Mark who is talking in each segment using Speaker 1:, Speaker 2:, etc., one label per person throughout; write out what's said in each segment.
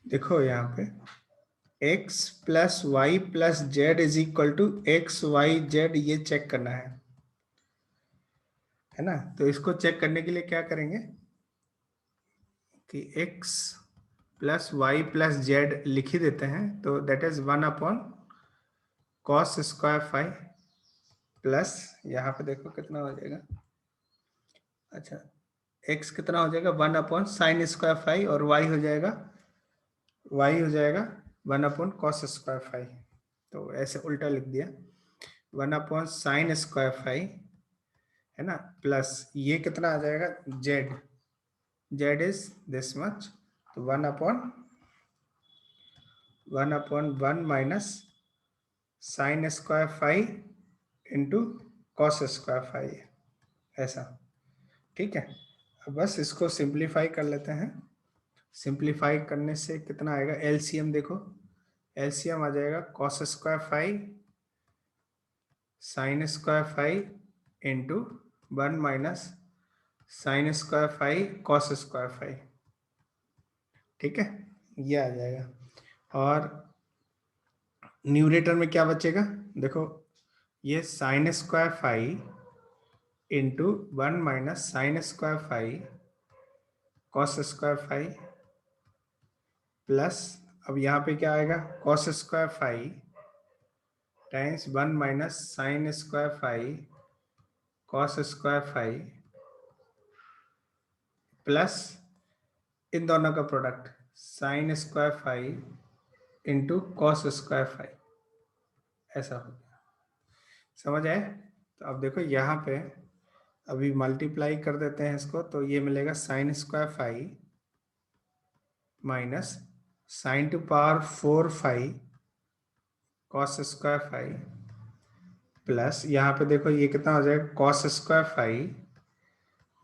Speaker 1: देखो यहाँ पे x plus Y plus Z is equal to X Y Z, ये चेक करना है ना। तो इसको चेक करने के लिए क्या करेंगे कि x plus Y plus Z लिख ही देते हैं, तो that is 1 upon cos square five plus यहाँ पे देखो कितना हो जाएगा। अच्छा, x कितना हो जाएगा 1 अपॉन साइन स्क्वायर फाइव, और y हो जाएगा 1 अपॉन कॉस स्क्वायर फाइव। तो ऐसे उल्टा लिख दिया, 1 अपॉन साइन स्क्वायर फाइव है ना, प्लस ये कितना आ जाएगा जेड इज दिस मच, तो 1 minus sine square five into cos square five, ऐसा। ठीक है, अब बस इसको सिंप्लीफाई कर लेते हैं। सिंप्लीफाई करने से कितना आएगा, एलसीएम देखो, एलसीएम आ जाएगा cos square five sine square five into 1 minus sine square five cos square five. ठीक है, ये आ जाएगा। और न्यूमरेटर में क्या बचेगा, देखो ये sine square five into 1 minus sine square five cos square five plus, अब यहाँ पे क्या आएगा, cos square five times 1 minus sine square five cos square five plus इन दोनों का product sine square five into cos square five, ऐसा हो गया। समझ आए? तो अब देखो यहाँ पे अभी मल्टीप्लाई कर देते हैं इसको, तो ये मिलेगा sine square five minus sine to power 4 five cos square five plus यहाँ पे देखो ये कितना हो जाएगा, cos square five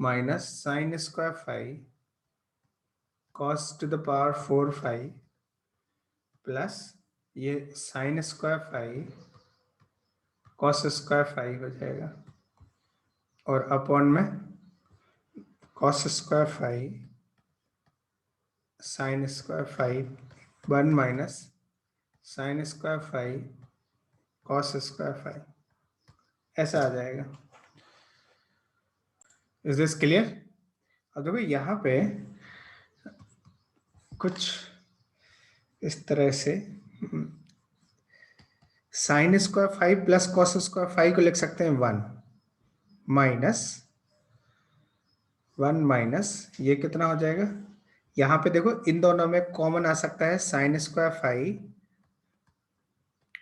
Speaker 1: minus sine square five cos to the power 4 five plus ये sine square five cos square five हो जाएगा, और अपॉन में cos square five sine square five 1 minus sine square five cos square five, ऐसा आ जाएगा। Is this clear? अब देखो यहाँ पे कुछ इस तरह से sign square five plus cos square five को लिख सकते हैं 1 माइनस ये कितना हो जाएगा, यहाँ पे देखो इन दोनों में कॉमन आ सकता है sine square five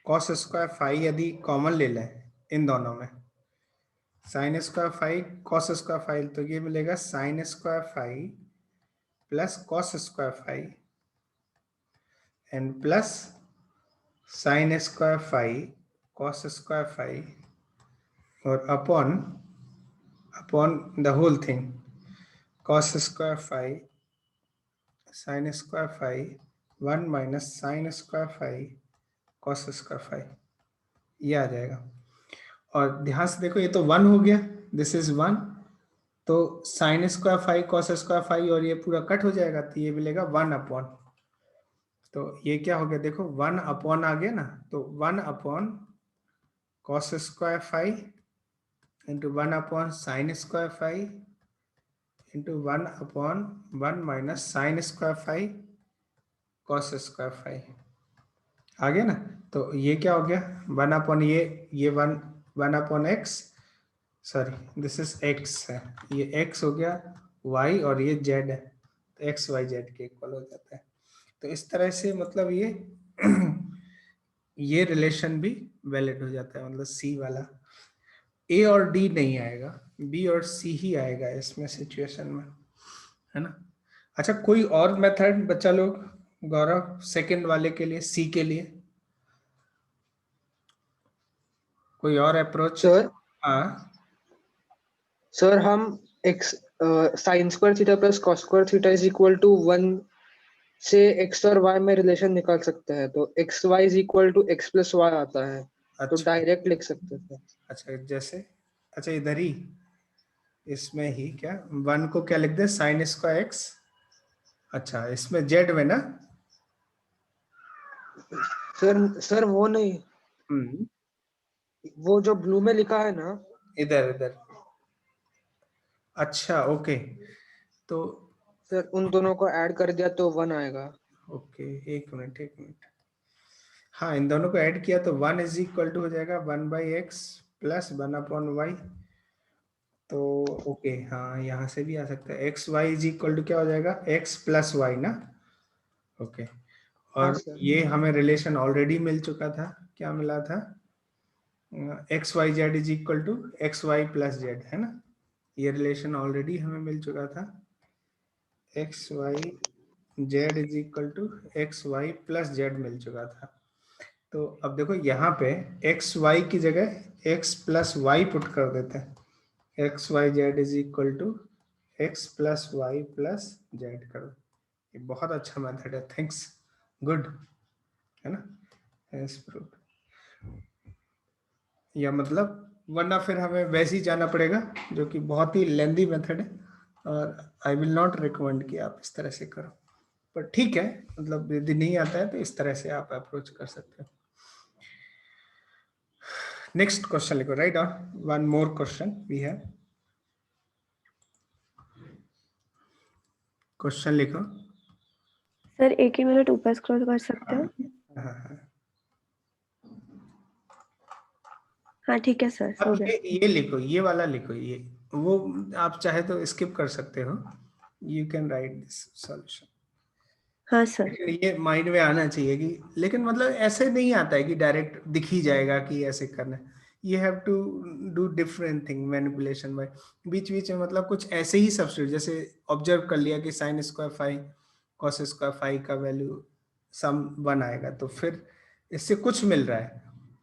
Speaker 1: cos square five, यदि कॉमन ले लें इन दोनों में sine square five cos square five, तो ये मिलेगा sine square five plus cos square five and plus sine square five cos square five और upon the whole thing cos square five sine square five 1 minus sine square five cos square five, ये आ जाएगा। और ध्यान से देखो ये तो 1 हो गया, दिस इज 1, तो sign square five cos square five और ये पूरा कट हो जाएगा, तो ये मिलेगा 1 अपॉन, तो ये क्या हो गया देखो 1 अपॉन आ गया ना, तो 1 upon cos square five into 1 upon sine square five into 1 upon 1 minus sine square five cos square five आ गया ना। तो ये क्या हो गया 1 अपॉन ये 1 upon x, sorry this is x है, ये एक्स हो गया वाई और ये जेड है, तो एक्स वाई जेड के इक्वल हो जाता है। तो इस तरह से मतलब ये रिलेशन भी वैलिड हो जाता है, मतलब सी वाला, ए और डी नहीं आएगा, बी और सी ही आएगा इसमें सिचुएशन में, है ना। अच्छा, कोई और मेथड बच्चा लोग, गौरव सेकंड वाले के लिए, सी के लिए कोई और अप्रोच?
Speaker 2: सर
Speaker 1: हाँ
Speaker 2: सर हम X sin square theta plus cos square theta is equal to 1 से एक्स और वाई में रिलेशन निकाल सकते हैं, तो X Y is equal to X plus Y आता है, तो
Speaker 1: अच्छा
Speaker 2: डायरेक्ट लिख सकते थे।
Speaker 1: अच्छा, जैसे अच्छा इधर ही इसमें ही क्या 1 को क्या लिख दे साइन स्क्वायर एक्स, अच्छा इसमें जेड में ना,
Speaker 2: सर वो नहीं,
Speaker 1: हम्म,
Speaker 2: वो जो ब्लू में लिखा है ना,
Speaker 1: इधर इधर। अच्छा ओके, तो
Speaker 2: सर उन दोनों को ऐड कर दिया तो 1 आएगा।
Speaker 1: ओके, एक मिनट एक मिनट। हाँ, इन दोनों को ऐड किया तो 1 इज इक्वल टू हो जाएगा 1/x प्लस 1/y। तो ओके, हाँ यहाँ से भी आ सकता है, X Y is equal to क्या हो जाएगा, x प्लस वाई ना। ओके,
Speaker 2: हाँ
Speaker 1: और
Speaker 2: सर।
Speaker 1: ये हमें रिलेशन ऑलरेडी मिल चुका था, क्या मिला था, X Y Z is equal to X Y plus Z, है ना। ये रिलेशन ऑलरेडी हमें मिल चुका था, X Y Z is equal to X Y plus Z मिल चुका था। तो अब देखो यहाँ पे एक्स वाई की जगह एक्स प्लस वाई पुट कर देते हैं, X Y Z is equal to X plus Y plus Z कर दो। ये बहुत अच्छा मेथड है, थैंक्स, गुड, है ना, एस प्रूफ। या मतलब वरना फिर हमें वैसे ही जाना पड़ेगा, जो कि बहुत ही लेंदी मेथड है, और आई विल नॉट रिकमेंड कि आप इस तरह से करो, पर ठीक है, मतलब यदि नहीं आता है तो इस तरह से आप अप्रोच कर सकते हो। नेक्स्ट क्वेश्चन लिखो, right on, one more question we have, question लिखो।
Speaker 3: सर एक ही मिनट ऊपर स्क्रॉल कर सकते हैं?
Speaker 1: हाँ हाँ,
Speaker 3: हाँ ठीक है सर, हो
Speaker 1: अब
Speaker 3: गया।
Speaker 1: ये लिखो, ये वाला लिखो, ये वो आप चाहे तो स्किप कर सकते हो, you can write this solution.
Speaker 3: हाँ सर।
Speaker 1: लेकिन ये माइंड में आना चाहिए कि, लेकिन मतलब ऐसे नहीं आता है कि डायरेक्ट दिख ही जाएगा कि ऐसे करना है, you have to do different thing, manipulation by बीच बीच में, मतलब कुछ ऐसे ही सब्स्टिट्यूट, जैसे ऑब्जर्व कर लिया कि sign square five cos square five का वैल्यू सम 1 आएगा, तो फिर इससे कुछ मिल रहा है,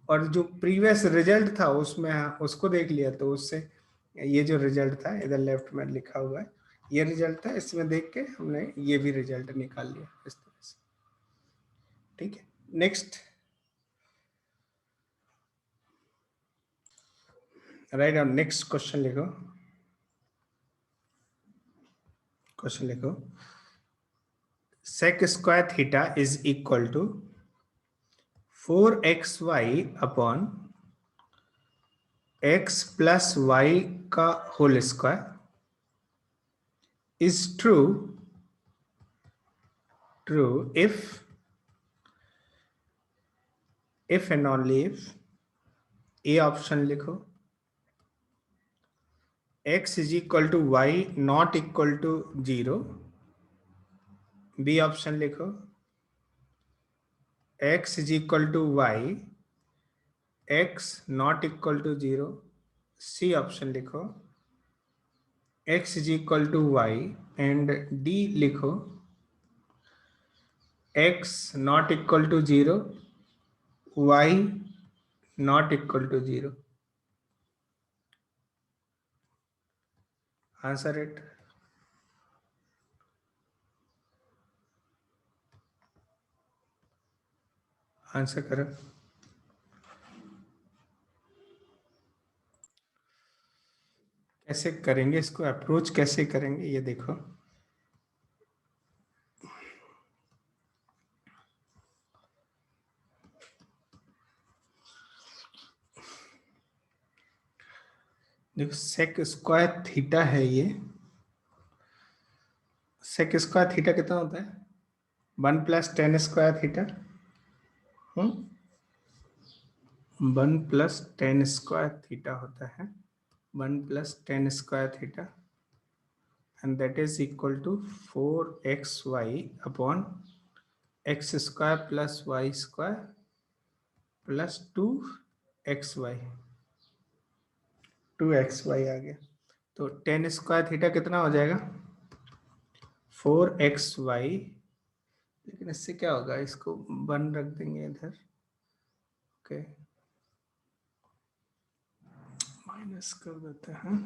Speaker 1: और जो प्रीवियस रिजल्ट था उसमें उसको देख लिया, तो उससे ये जो रिजल्ट था इधर लेफ्ट में लिखा हुआ है, ये रिजल्ट था, इसमें देख के हमने ये भी रिजल्ट निकाल लिया इस तरह से, ठीक है। Next, right on, next question लिखो, क्वेश्चन लिखो, sec square theta is equal to 4xy upon x plus Y का whole square is true if and only if, A option लिखो, x is equal to y not equal to 0, B option लिखो, x is equal to y x not equal to 0, C option लिखो, x is equal to y, and D लिखो x not equal to 0 y not equal to 0, answer it, answer करो। कैसे करेंगे इसको, approach कैसे करेंगे ये देखो, देखो सेक स्क्वायर थीटा है ये, सेक स्क्वायर थीटा कितना होता है, 1 plus tan square theta, 1 plus tan square theta होता है, 1 plus tan square theta, and that is equal to 4xy upon x square plus y square plus 2xy, 2xy आ गया, तो टेन स्क्वायर थीटा कितना हो जाएगा, 4xy, लेकिन इससे क्या होगा, इसको 1 रख देंगे इधर, ओके, माइनस कर देते हैं,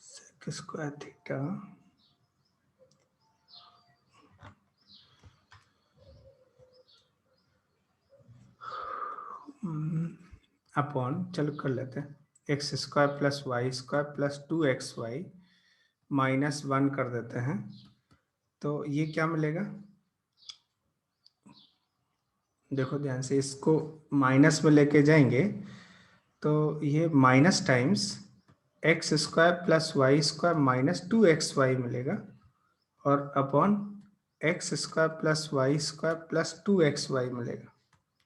Speaker 1: सेक स्क्वायर थीटा अपॉन, चलो कर लेते हैं, x square plus y square plus 2xy -1 कर देते हैं तो ये क्या मिलेगा, देखो ध्यान से, इसको माइनस में लेके जाएंगे तो ये minus times x square plus y square -2xy मिलेगा और upon x square plus y square plus 2xy मिलेगा,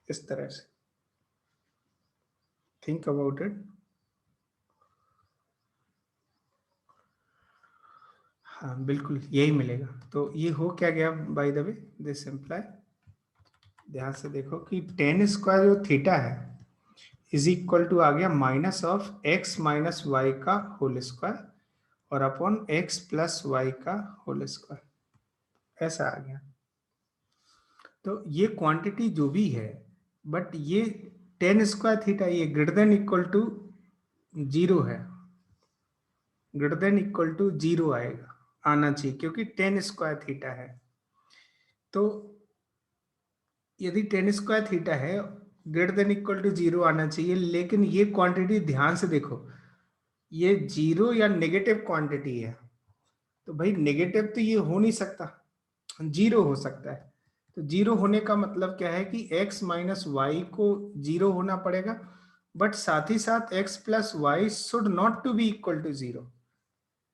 Speaker 1: इस तरह से। Think about it. हाँ बिल्कुल यही मिलेगा। तो ये हो क्या गया by the way, this imply, ध्यान से देखो कि टेन स्क्वायर जो थीटा है इज इक्वल टू आ गया -x-y का होल स्क्वायर और अपॉन x प्लस वाई का होल स्क्वायर, ऐसा आ गया। तो ये क्वांटिटी जो भी है, बट ये टेन स्क्वायर थीटा ये ग्रेटर देन इक्वल टू 0 है, ग्रेटर देन इक्वल टू 0 आएगा, आना चाहिए, क्योंकि टेन स्क्वायर थीटा है। तो यदि टेन स्क्वायर थीटा है ग्रेटर देन इक्वल टू 0 आना चाहिए, लेकिन ये क्वांटिटी ध्यान से देखो, ये 0 या नेगेटिव क्वांटिटी है, तो भाई नेगेटिव तो ये हो नहीं सकता, 0 हो सकता है। तो 0 होने का मतलब क्या है कि x माइनस वाई को 0 होना पड़ेगा, बट साथ ही साथ x plus y should not to be equal to 0,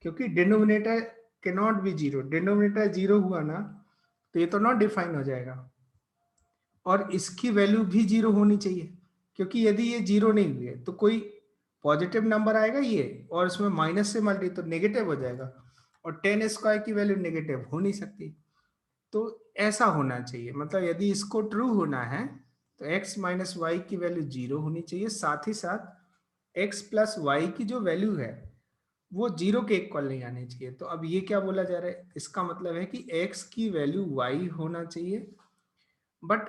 Speaker 1: क्योंकि डिनोमिनेटर के नॉट बी 0, डिनोमिनेटर 0 हुआ ना तो ये तो नॉट डिफाइन हो जाएगा, और इसकी वैल्यू भी 0 होनी चाहिए, क्योंकि यदि ये 0 नहीं हुए तो कोई पॉजिटिव नंबर आएगा ये, और इसमें माइनस से मल्टी तो नेगेटिव हो जाएगा, और टेन स्क्वायर की वैल्यू नेगेटिव हो नहीं सकती। तो ऐसा होना चाहिए, मतलब यदि इसको ट्रू होना है तो x माइनस वाई की वैल्यू 0 होनी चाहिए, साथ ही साथ x प्लस वाई की जो वैल्यू है वो 0 के इक्वल नहीं आनी चाहिए। तो अब ये क्या बोला जा रहा है, इसका मतलब है कि x की वैल्यू y होना चाहिए, बट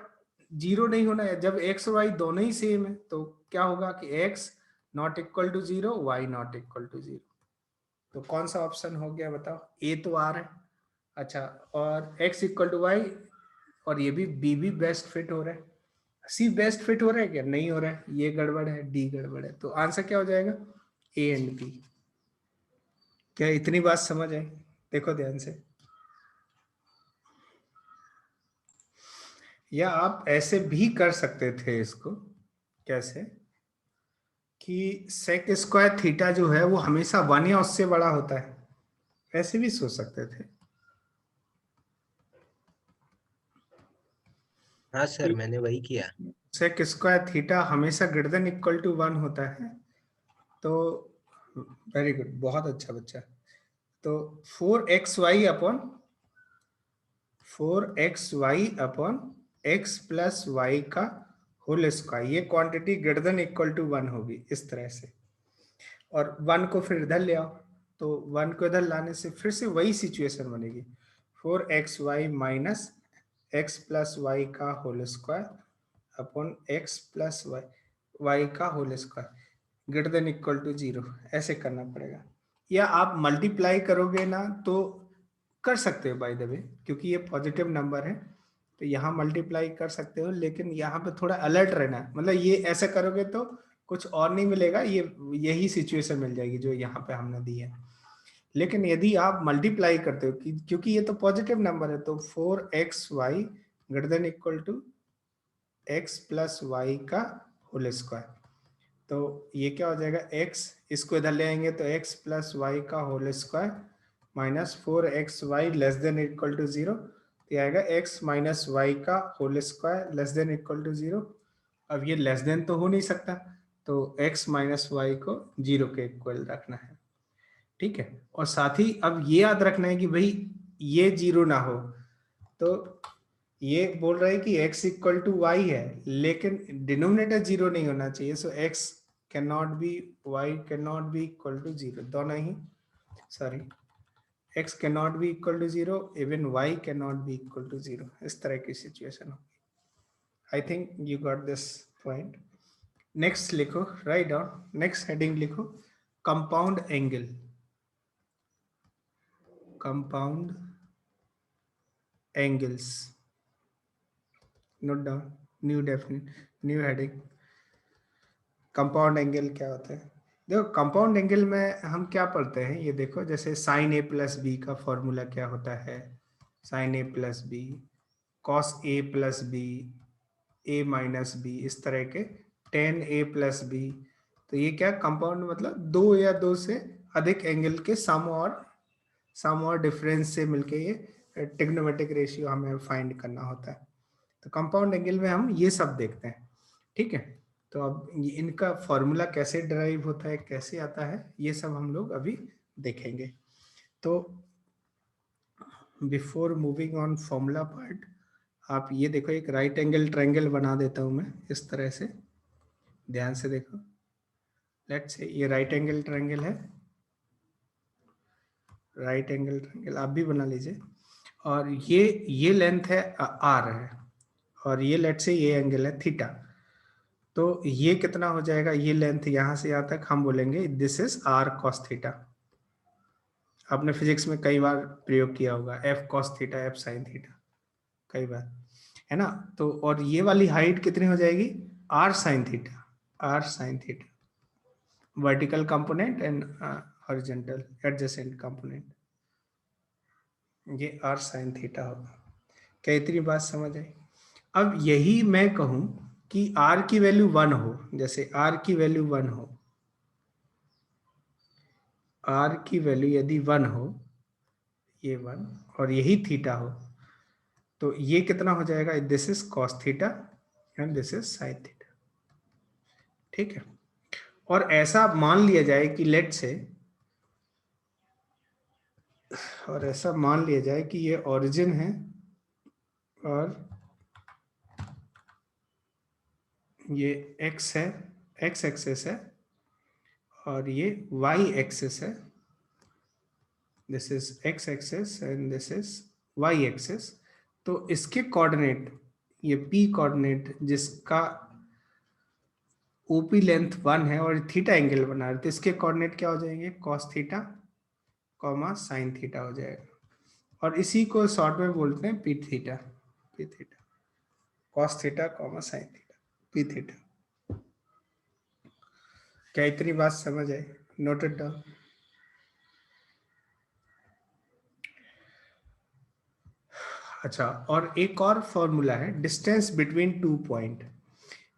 Speaker 1: 0 नहीं होना है। जब x और y दोनों ही सेम है तो क्या होगा कि x not equal to 0, y not equal to 0। तो कौन सा ऑप्शन हो गया बताओ, ए तो आ रहा है, अच्छा, और x इक्वल टू वाई, और ये भी बी भी बेस्ट फिट हो रहा है, सी बेस्ट फिट हो रहा है क्या, नहीं हो रहा है, ये गड़बड़ है, डी गड़बड़ है। तो आंसर क्या हो जाएगा, ए एंड बी। क्या इतनी बात समझ आई, देखो ध्यान से। या आप ऐसे भी कर सकते थे इसको, कैसे कि सेक स्क्वायर थीटा जो है वो हमेशा 1 या उससे बड़ा होता है, ऐसे भी सोच सकते थे।
Speaker 4: हाँ सर, मैंने वही किया।
Speaker 1: सेक स्क्वायर थीटा हमेशा ग्रेटर देन इक्वल टू 1 होता है। तो वेरी गुड, बहुत अच्छा बच्चा। तो 4xy upon x plus Y का होल स्क्वायर, ये quantity greater than equal to 1 होगी, इस तरह से। और 1 को फिर इधर ले आओ, तो 1 को इधर लाने से फिर से वही सिचुएशन बनेगी, 4xy minus x plus Y का whole square upon x plus Y का whole square greater than equal to 0, ऐसे करना पड़ेगा। या आप मल्टीप्लाई करोगे ना तो कर सकते हो बाय द वे, क्योंकि ये पॉजिटिव नंबर है तो यहाँ मल्टीप्लाई कर सकते हो, लेकिन यहाँ पे थोड़ा अलर्ट रहना है, मतलब ये ऐसा करोगे तो कुछ और नहीं मिलेगा, ये यही सिचुएशन मिल जाएगी जो यहाँ पे हमने दी है। लेकिन यदि आप मल्टीप्लाई करते हो क्योंकि ये तो पॉजिटिव नंबर है, तो 4xy greater than equal to x plus Y का होल स्क्वायर, तो ये क्या हो जाएगा, x, इसको इधर ले आएंगे तो x प्लस वाई का whole square minus 4xy less than equal to 0, तो आएगा x माइनस वाई का whole square less than equal to 0। अब ये लेस देन तो हो नहीं सकता, तो x माइनस वाई को 0 के इक्वल रखना है, ठीक है। और साथ ही अब ये याद रखना है कि भाई ये 0 ना हो, तो ये बोल रहा है कि x इक्वल टू वाई है, लेकिन डिनोमिनेटर 0 नहीं होना चाहिए, so x can not be, y can not be equal to 0, दोनों ही, sorry, x can not be equal to 0, even y can not be equal to 0, इस तरह की सिचुएशन होगी। I think you got this point. Next लिखो, write down, next heading लिखो, compound angle, compound angles, note down, new definite, new heading. Compound angle क्या होता है, देखो कंपाउंड एंगल में हम क्या पढ़ते हैं, ये देखो जैसे साइन ए प्लस बी का फॉर्मूला क्या होता है, sign A plus B, cos A plus B, A minus B, इस तरह के टेन ए प्लस बी। तो ये क्या कंपाउंड मतलब दो या दो से अधिक एंगल के सम और डिफरेंस से मिलके ये ट्रिग्नोमेट्रिक रेशियो हमें फाइंड करना होता है। तो कंपाउंड एंगल में हम ये सब देखते हैं, ठीक है। तो अब इनका फॉर्मूला कैसे डिराइव होता है, कैसे आता है, ये सब हम लोग अभी देखेंगे। तो before moving on formula part, आप ये देखो एक राइट एंगल ट्रायंगल बना देता हूं मैं इस तरह से, ध्यान से देखो। लेट्स से ये राइट एंगल ट्रायंगल है, राइट एंगल ट्रायंगल आप भी बना लीजिए। और ये लेंथ है आर है, और ये लेट्स से ये एंगल है थीटा। तो ये कितना हो जाएगा, ये लेंथ यहां से यहां तक हम बोलेंगे this is R cos theta. आपने फिजिक्स में कई बार प्रयोग किया होगा, F cos theta, F sine theta, कई बार, है ना। तो और ये वाली हाइट कितनी हो जाएगी, R sine theta, R sine theta, vertical component and horizontal adjacent component, ये आर साइन थीटा होगा। क्या इतनी बात समझ आई? अब यही मैं कहूं कि r की वैल्यू 1 हो, जैसे r की वैल्यू 1 हो, r की वैल्यू यदि 1 हो, ये 1, और यही थीटा हो, तो ये कितना हो जाएगा, this is cos theta and this is sine theta, ठीक है। और ऐसा मान लिया जाए कि लेट से, और ऐसा मान लिया जाए कि ये ओरिजिन है और ये x है, x एक्सिस है, और ये y एक्सिस है, this is x axis and this is y axis. तो इसके कोऑर्डिनेट, ये p कोऑर्डिनेट जिसका OP लेंथ 1 है और थीटा एंगल बना रहे, तो इसके कोऑर्डिनेट क्या हो जाएंगे, cos theta comma sine theta हो जाएगा। और इसी को शॉर्ट में बोलते हैं P theta, P theta, cos theta comma sine theta, P theta. क्या इतनी बात समझ आई? Noted down. अच्छा, और एक और फॉर्मूला है डिस्टेंस बिटवीन टू पॉइंट,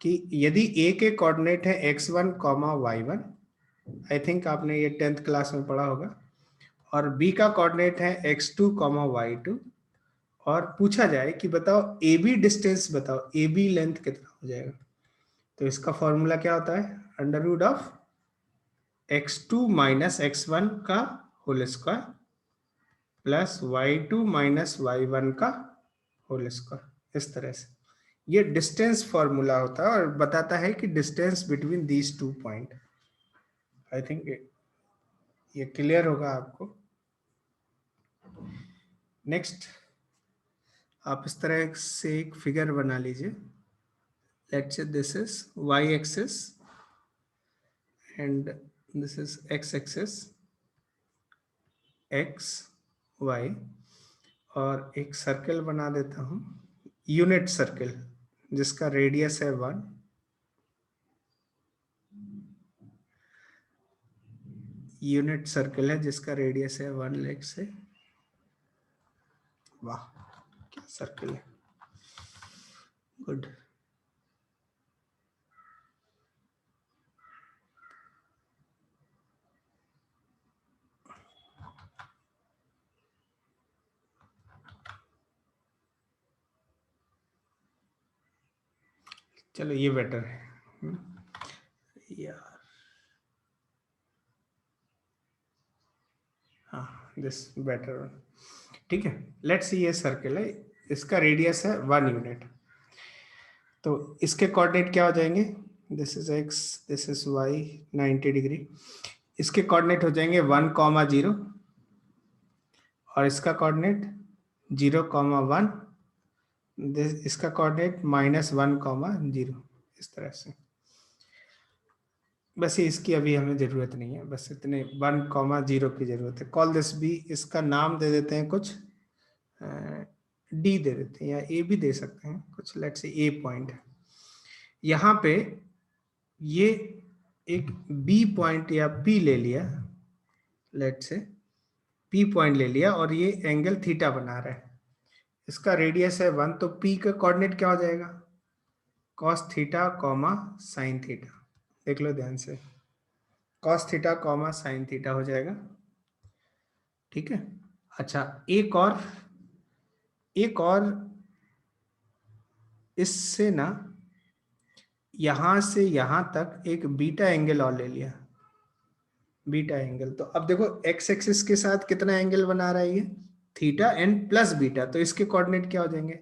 Speaker 1: कि यदि ए के कोऑर्डिनेट है x1 comma y1, I think आपने ये 10th क्लास में पढ़ा होगा, और बी का कोऑर्डिनेट है x2 कॉमा y2, और पूछा जाए कि बताओ ए बी डिस्टेंस बताओ, ए बी लेंथ कितना हो जाएगा। तो इसका फॉर्मूला क्या होता है, under root of x2 minus x1 का whole square plus y2 minus y1 का होल स्क्वायर, इस तरह से। ये डिस्टेंस फॉर्मूला होता है और बताता है कि distance between these two point. I think ये क्लियर होगा आपको। नेक्स्ट, आप इस तरह से एक फिगर बना लीजिए। Let's say this is y axis and this is x axis, x y, और एक सर्कल बना देता हूं, यूनिट सर्कल जिसका रेडियस है 1, यूनिट सर्कल है जिसका रेडियस है 1 लेग से। वाह क्या सर्कल है, गुड। चलो ये बेटर है यार, हाँ दिस बेटर, ठीक है। लेट्स सी ये सर्कल है, इसका रेडियस है 1 यूनिट, तो इसके कोऑर्डिनेट क्या हो जाएंगे, this is x, this is y 90 degree. इसके कोऑर्डिनेट हो जाएंगे 1 कॉमा 0, और इसका कोऑर्डिनेट 0 कॉमा 1, इसका कोऑर्डिनेट माइनस 1 कॉमा 0, इस तरह से। बस ये इसकी अभी हमें जरूरत नहीं है, बस इतने 1 कॉमा 0 की जरूरत है। कॉल दिस बी, इसका नाम दे देते हैं कुछ डी दे देते हैं, या ए भी दे सकते हैं कुछ, लेट्स से ए पॉइंट है। यहाँ पे ये एक बी पॉइंट या पी ले लिया, लेट से पी पॉइंट ले लिया और ये एंगल थीटा बना रहा है, इसका रेडियस है 1, तो पी का कोऑर्डिनेट क्या हो जाएगा, cos theta comma sine theta. देख लो ध्यान से, cos theta comma sine theta हो जाएगा, ठीक है। अच्छा एक और इससे ना यहां से यहां तक एक बीटा एंगल और ले लिया, बीटा एंगल। तो अब देखो एक्स एक्सिस के साथ कितना एंगल बना रहा है ये, थीटा एंड प्लस बीटा, तो इसके कोऑर्डिनेट क्या हो जाएंगे,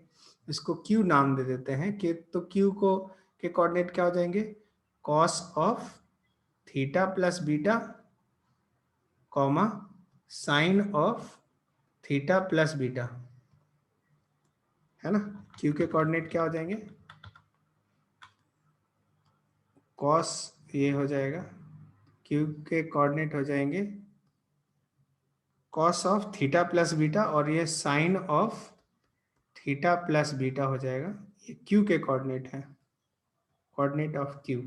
Speaker 1: इसको क्यू नाम दे देते हैं कि, तो क्यू को के कोऑर्डिनेट क्या हो जाएंगे, cos of theta plus beta comma sign of theta plus beta, है ना। क्यू के कोऑर्डिनेट क्या हो जाएंगे, कॉस, ये हो जाएगा क्यू के कोऑर्डिनेट हो जाएंगे cos of theta plus beta, और ये sine of theta plus beta हो जाएगा, ये क्यू के कोऑर्डिनेट है, कोऑर्डिनेट ऑफ क्यू,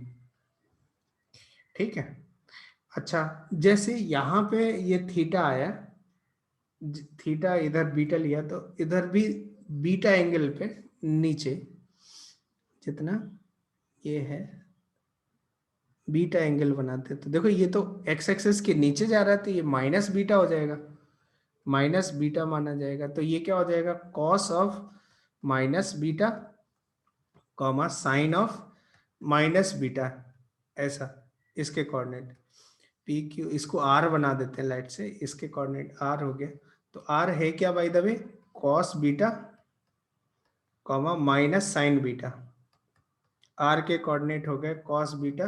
Speaker 1: ठीक है। अच्छा जैसे यहाँ पे ये थीटा आया, थीटा इधर बीटा लिया, तो इधर भी बीटा एंगल पे नीचे जितना ये है बीटा एंगल बनाते, तो देखो ये तो एक्स एक्सिस के नीचे जा रहा है, तो ये माइनस बीटा हो जाएगा, माइनस बीटा माना जाएगा, तो ये क्या हो जाएगा, cos of minus beta comma sign of minus beta, ऐसा इसके कोऑर्डिनेट पी क्यू, इसको आर बना देते हैं लाइट से, इसके कोऑर्डिनेट आर हो गया, तो आर है क्या by the way, cos beta comma minus sine beta, R के कोऑर्डिनेट हो गए cos beta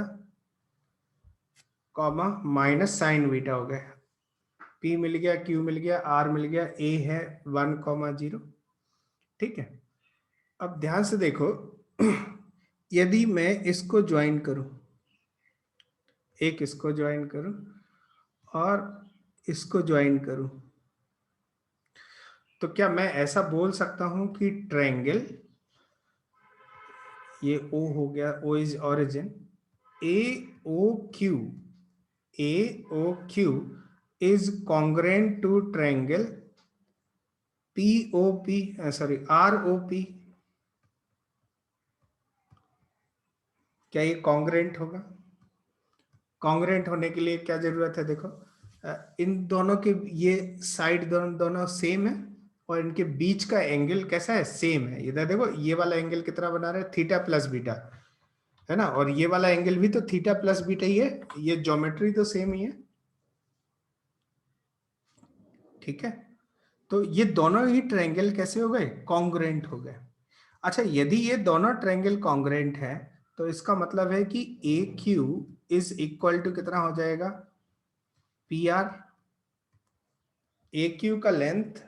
Speaker 1: comma minus sine beta हो गए, पी मिल गया, क्यू मिल गया, आर मिल गया, ए है 1,0, ठीक है। अब ध्यान से देखो यदि मैं इसको ज्वाइन करूं, एक इसको ज्वाइन करूं और इसको ज्वाइन करूं, तो क्या मैं ऐसा बोल सकता हूं कि ट्रायंगल, ये O हो गया, O is origin, AOQ is congruent to triangle ROP, क्या ये कॉन्ग्रेंट होगा, कॉन्ग्रेंट होने के लिए क्या जरूरत है, देखो इन दोनों के ये साइड दोनों सेम है और इनके बीच का एंगल कैसा है, सेम है। इधर देखो ये वाला एंगल कितना बना रहा है, थीटा प्लस बीटा, है ना, और ये वाला एंगल भी तो थीटा प्लस बीटा ही है, ये ज्योमेट्री तो सेम ही है, ठीक है। तो ये दोनों ही ट्रायंगल कैसे हो गए, कॉन्ग्रुएंट हो गए। अच्छा यदि ये दोनों ट्रायंगल कॉन्ग्रुएंट है, तो इसका मतलब है कि ए क्यू इज इक्वल टू कितना हो जाएगा, पी आर, ए क्यू का लेंथ,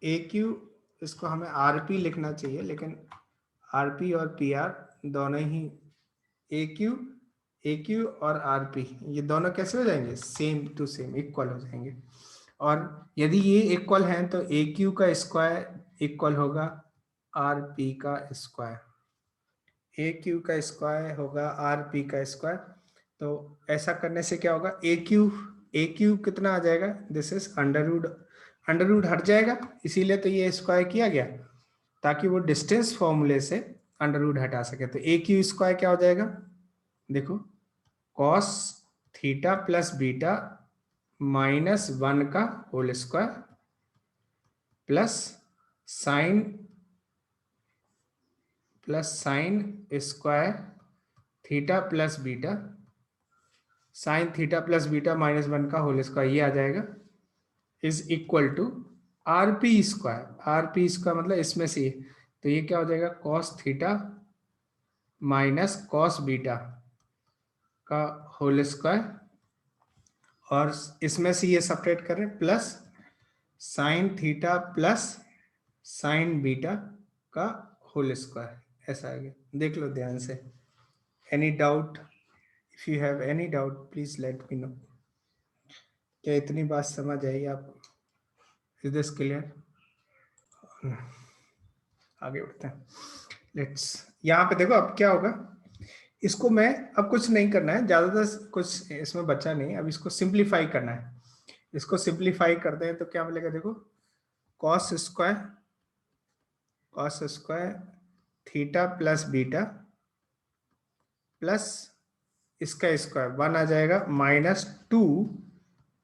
Speaker 1: ए क्यू, इसको हमें आरपी लिखना चाहिए, लेकिन आरपी और पी आर दोनों ही, ए क्यू और आरपी ये दोनों कैसे हो जाएंगे, सेम टू सेम, इक्वल हो जाएंगे। और यदि ये इक्वल हैं तो ए क्यू का स्क्वायर इक्वल होगा आर पी का स्क्वायर, ए क्यू का स्क्वायर होगा आर पी का स्क्वायर। तो ऐसा करने से क्या होगा, ए क्यू कितना आ जाएगा, दिस इज अंडर रूट हट जाएगा, इसीलिए तो ये स्क्वायर किया गया ताकि वो डिस्टेंस फॉर्मूले से अंडर रूट हटा सके। तो ए क्यू स्क्वायर क्या हो जाएगा, देखो कॉस थीटा प्लस बीटा -1 का whole square plus sine square theta plus beta, sine theta plus beta -1 का होल स्क्वायर, ये आ जाएगा, is equal to RP square, RP square मतलब इसमें से ये, तो ये क्या हो जाएगा, cos theta minus cos beta का होल स्क्वायर, और इसमें से ये सेपरेट करें, plus sine theta plus sine beta का होल स्क्वायर, ऐसा आ गया। देख लो ध्यान से, any doubt, if you have any doubt please let me know. क्या इतनी बात समझ आई आपको, इज दिस क्लियर? आगे बढ़ते हैं, लेट्स, यहाँ पे देखो अब क्या होगा, इसको मैं अब कुछ नहीं करना है, ज्यादातर कुछ इसमें बचा नहीं, अब इसको सिंप्लीफाई करना है। इसको सिंप्लीफाई करते हैं तो क्या मिलेगा, देखो cos square theta plus beta plus इसका स्क्वायर 1 आ जाएगा minus 2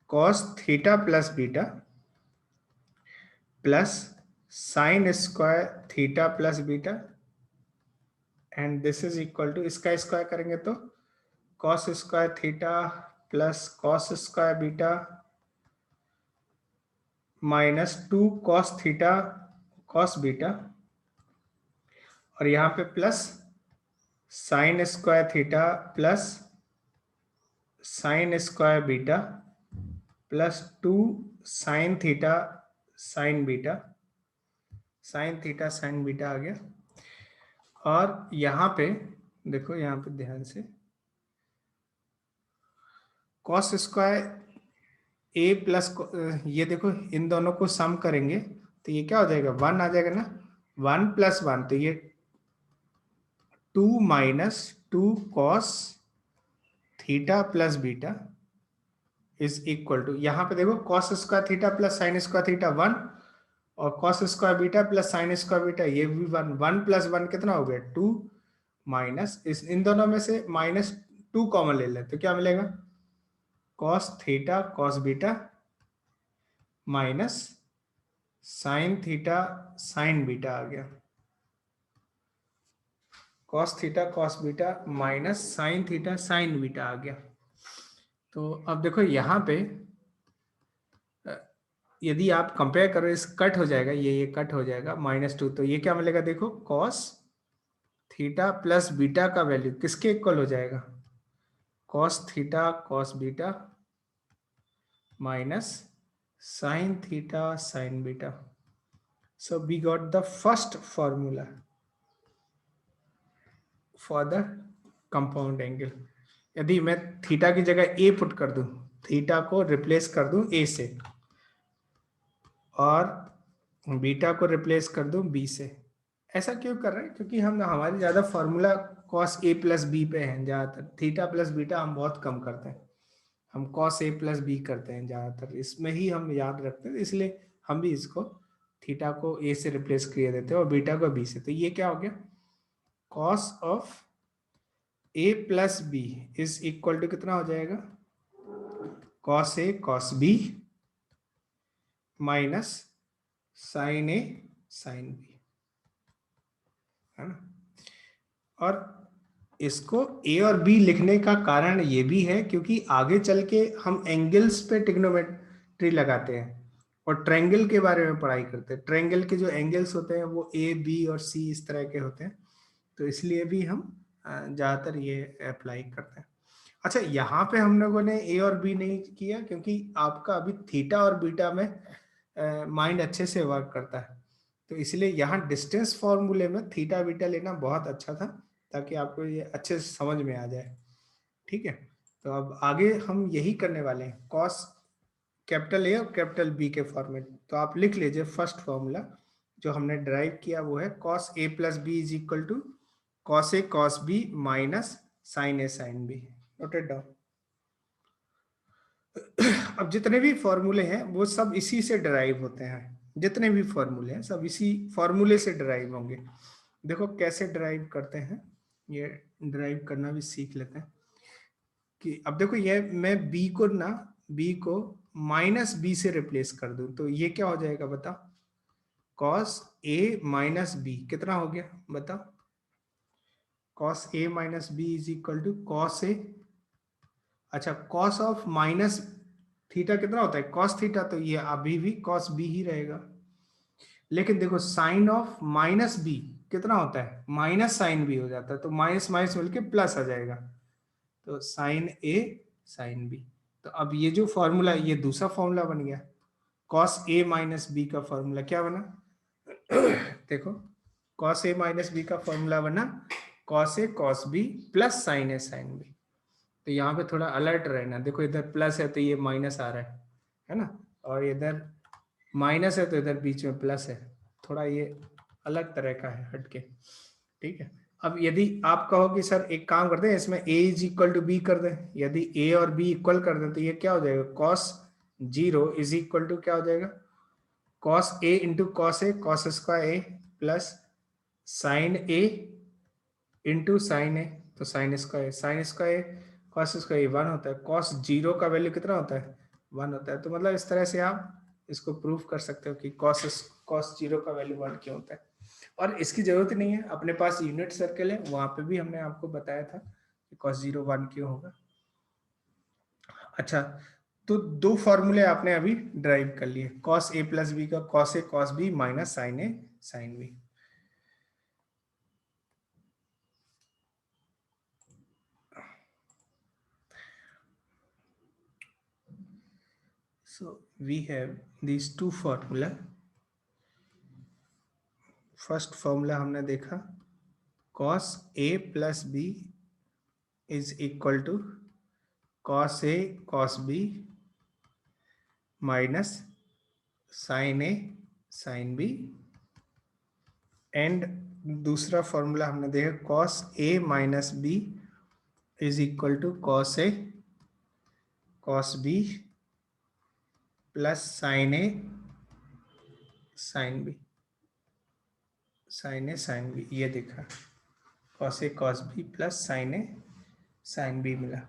Speaker 1: cos theta plus beta plus sine square theta plus beta and this is equal to, इसका स्क्वायर करेंगे तो cos square theta plus cos square beta minus 2 cos theta cos beta, और यहाँ पे plus sine square theta plus sine square beta plus 2 sine theta sine beta, sine theta sine beta आ गया। और यहाँ पे देखो, यहाँ पे ध्यान से कॉस स्क्वायर ए प्लस, ये देखो इन दोनों को सम करेंगे तो ये क्या हो जाएगा, 1 आ जाएगा ना, 1 प्लस 1 तो ये 2 minus 2 cos theta plus beta is equal to, यहाँ पे देखो cos square theta plus sine square theta 1 और cos square beta plus sine square beta ये भी 1, 1 प्लस 1 कितना हो गया 2 माइनस इस इन दोनों में से माइनस 2 कॉमन ले लें तो क्या मिलेगा, cos theta cos beta minus sine theta sine beta आ गया, cos theta cos beta minus sine theta sine beta आ गया। तो अब देखो यहाँ पे यदि आप कंपेयर करो, इस कट हो जाएगा, ये कट हो जाएगा -2, तो ये क्या मिलेगा, देखो कॉस थीटा प्लस बीटा का वैल्यू किसके इक्वल हो जाएगा, cos theta cos beta minus sine theta sine beta. So we got the first formula for the compound angle। यदि मैं थीटा की जगह a पुट कर दूं, थीटा को रिप्लेस कर दूं a से और बीटा को रिप्लेस कर दूं b से, ऐसा क्यों कर रहे हैं, क्योंकि हम हमारी ज्यादा formula cos a plus B पे है ज्यादातर, थीटा प्लस बीटा हम बहुत कम करते हैं, हम cos a प्लस बी करते हैं ज्यादातर, इसमें ही हम याद रखते हैं, इसलिए हम भी इसको थीटा को a से रिप्लेस किए देते हैं और बीटा को b से। तो ये क्या हो गया, cos of a plus B is equal to कितना हो जाएगा, cos a cos b minus sine a sine b, है ना। और इसको a और b लिखने का कारण ये भी है क्योंकि आगे चल के हम एंगल्स पे ट्रिग्नोमेट्री लगाते हैं और ट्रायंगल के बारे में पढ़ाई करते हैं, ट्रायंगल के जो एंगल्स होते हैं वो a b और c इस तरह के होते हैं, तो इसलिए भी हम ज्यादातर ये अप्लाई करते हैं। अच्छा, यहाँ पे हम लोगों ने a और b नहीं किया क्योंकि आपका अभी थीटा और बीटा में माइंड अच्छे से वर्क करता है, तो इसलिए यहाँ डिस्टेंस फॉर्मूले में थीटा बीटा लेना बहुत अच्छा था ताकि आपको ये अच्छे से समझ में आ जाए, ठीक है। तो अब आगे हम यही करने वाले हैं, कॉस कैपिटल ए और कैपिटल बी के फॉर्मेट। तो आप लिख लीजिए, फर्स्ट फॉर्मूला जो हमने ड्राइव किया वो है cos A plus B is equal to cos A cos B minus sine A sine B, noted down. अब जितने भी फॉर्मूले हैं वो सब इसी से डिराइव होते हैं, जितने भी फॉर्मूले हैं सब इसी फॉर्मूले से डिराइव होंगे। देखो कैसे डिराइव करते हैं, ये डिराइव करना भी सीख लेते हैं कि अब देखो ये मैं b को माइनस बी से रिप्लेस कर दूं तो ये क्या हो जाएगा बताओ, कॉस a माइनस बी कितना हो गया बताओ, cos a minus B is equal to cos A, अच्छा कॉस ऑफ माइनस थीटा कितना होता है कॉस थीटा, तो ये अभी भी कॉस बी ही रहेगा, लेकिन देखो साइन ऑफ माइनस बी कितना होता है माइनस साइन बी हो जाता है, तो माइनस माइनस मिलके प्लस आ जाएगा, तो साइन ए साइन बी। तो अब ये जो फॉर्मूला, ये दूसरा फॉर्मूला बन गया, कॉस ए माइनस बी का फॉर्मूला क्या बना देखो कॉस ए माइनस बी का फॉर्मूला बना cos A cos B plus sign A sine B. तो यहाँ पे थोड़ा अलर्ट रहना, देखो इधर प्लस है तो ये माइनस आ रहा है ना, और इधर माइनस है तो इधर बीच में प्लस है, थोड़ा ये अलग तरह का है हटके, ठीक है। अब यदि आप कहो कि सर एक काम करते हैं, इसमें a is equal to B कर दें, यदि a और b इक्वल कर दें तो ये क्या हो जाएगा, cos 0 इज इक्वल टू क्या हो जाएगा, cos a into cos a cos square a plus sign a into sine a, तो साइन स्क्वायर cos स्क्वायर 1 होता है, cos 0 का वैल्यू कितना होता है, 1 होता है। तो मतलब इस तरह से आप इसको प्रूव कर सकते हो कि cos 0 का वैल्यू 1 क्यों होता है। और इसकी जरूरत नहीं है, अपने पास यूनिट सर्कल है, वहां पे भी हमने आपको बताया था कि cos 0 1 क्यों होगा। अच्छा, तो दो फॉर्मूले आपने अभी ड्राइव कर लिए, cos a प्लस बी का cos a cos b minus sin a sin b। So we have these two formula. First formula हमने देखा cos a plus b is equal to cos a cos b minus sin a sin b, and दूसरा formula हमने देखा cos a minus b is equal to cos a cos b plus sin a sin b, sin a sin b, ये देखा cos a cos b plus sin a sin b मिला।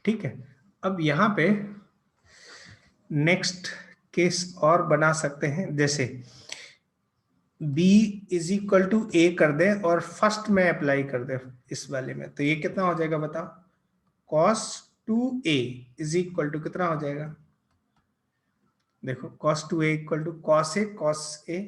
Speaker 1: ठीक है, अब यहाँ पे नेक्स्ट केस और बना सकते हैं, जैसे b is equal to a कर दे और फर्स्ट में अप्लाई कर दे इस वाले में, तो ये कितना हो जाएगा बताओ, cos 2a is equal to कितना हो जाएगा, देखो cos 2a equal to cos a